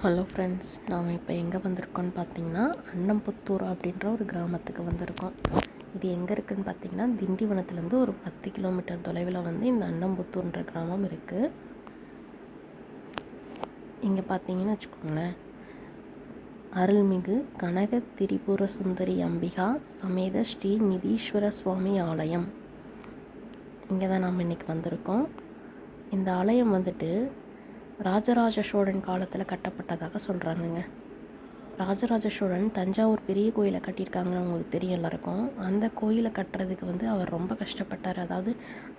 Hello friends, நாம் இப்போ எங்கே வந்திருக்கோன்னு பார்த்தீங்கன்னா அன்னம்புத்தூர் அப்படின்ற ஒரு கிராமத்துக்கு வந்திருக்கோம். இது எங்கே இருக்குதுன்னு பார்த்தீங்கன்னா திண்டிவனத்துலேருந்து ஒரு 10 கிலோமீட்டர் தொலைவில் வந்து இந்த அன்னம்புத்தூர்ன்ற கிராமம் இருக்குது. இங்கே பார்த்தீங்கன்னு வச்சுக்கோங்களேன், அருள்மிகு கனக திரிபுர சுந்தரி அம்பிகா சமேத ஸ்ரீ நிதீஸ்வர சுவாமி ஆலயம். இங்கே தான் நாம் இன்றைக்கி வந்திருக்கோம். இந்த ஆலயம் வந்துட்டு ராஜராஜ சோழன் காலத்தில் கட்டப்பட்டதாக சொல்கிறாங்கங்க. ராஜராஜ சோழன் தஞ்சாவூர் பெரிய கோயிலை கட்டியிருக்காங்கன்னு அவங்களுக்கு தெரியும் எல்லாருக்கும். அந்த கோயிலை கட்டுறதுக்கு வந்து அவர் ரொம்ப கஷ்டப்பட்டார். அதாவது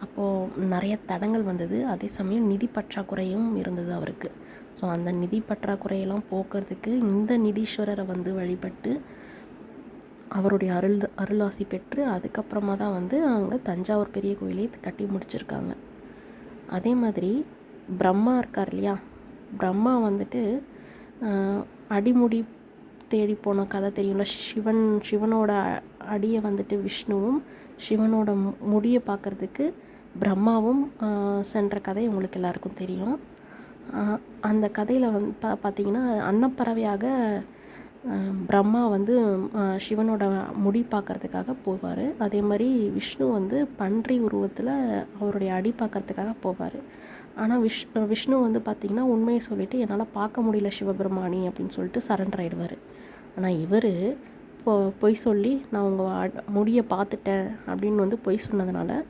அப்போது நிறைய தடங்கள் வந்தது, அதே சமயம் நிதி பற்றாக்குறையும் இருந்தது அவருக்கு. ஸோ அந்த நிதி பற்றாக்குறையெல்லாம் போக்குறதுக்கு இந்த நிதீஸ்வரரை வந்து வழிபட்டு அவருடைய அருளாசி பெற்று அதுக்கப்புறமா தான் வந்து அவங்க தஞ்சாவூர் பெரிய கோயிலை கட்டி முடிச்சிருக்காங்க. அதே மாதிரி பிரம்மா இருக்கார் இல்லையா, பிரம்மா வந்துட்டு அடிமுடி தேடி போன கதை தெரியும்ல. சிவனோட அடியை வந்துட்டு விஷ்ணுவும் சிவனோட முடியை பார்க்குறதுக்கு பிரம்மாவும் சென்ற கதை உங்களுக்கு எல்லாருக்கும் தெரியும். அந்த கதையில் வந்து பார்த்திங்கன்னா அன்னப்பறவையாக பிரம்மா வந்து சிவனோட முடி பார்க்குறதுக்காக போவார். அதே மாதிரி விஷ்ணு வந்து பன்றி உருவத்தில் அவருடைய அடி பார்க்குறதுக்காக போவார். ஆனால் விஷ்ணு வந்து பார்த்திங்கன்னா உண்மையை சொல்லிவிட்டு என்னால் பார்க்க முடியல சிவபெருமானி அப்படின்னு சொல்லிட்டு சரண்டர் ஆகிடுவார். ஆனால் இவர் பொய் சொல்லி நான் உங்கள் முடியை பார்த்துட்டேன் அப்படின்னு வந்து பொய் சொன்னதுனால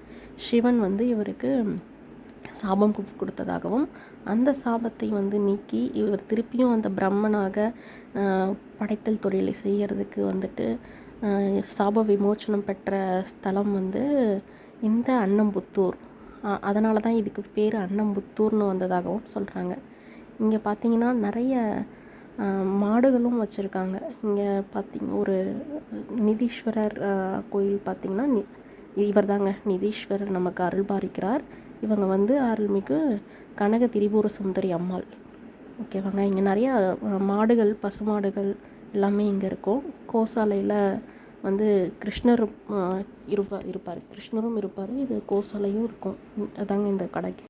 சிவன் வந்து இவருக்கு சாபம் கொடுத்ததாகவும் அந்த சாபத்தை வந்து நீக்கி இவர் திருப்பியும் அந்த பிரம்மனாக படைத்தல் தொழிலை செய்கிறதுக்கு வந்துட்டு சாப விமோச்சனம் பெற்ற ஸ்தலம் வந்து இந்த அன்னம்புத்தூர். அதனால தான் இதுக்கு பேர் அன்னம்புத்தூர்னு வந்ததாகவும் சொல்கிறாங்க. இங்கே பார்த்திங்கன்னா நிறைய மாடுகளும் வச்சுருக்காங்க. இங்கே பார்த்திங்க ஒரு நிதீஸ்வரர் கோயில் பார்த்திங்கன்னா இவர் தாங்க நிதீஸ்வரர் நமக்கு அருள்பாலிக்கிறார். இவங்க வந்து அருள்மிகு கனக திரிபுர சுந்தரி அம்மாள். ஓகேவாங்க. இங்கே நிறையா மாடுகள், பசுமாடுகள் எல்லாமே இங்கே இருக்கும். கோசாலையில் வந்து கிருஷ்ணர் இருப்பார். கிருஷ்ணரும் இருப்பார். இது கோசாலையும் இருக்கும். அதாங்க இந்த கடைக்கு.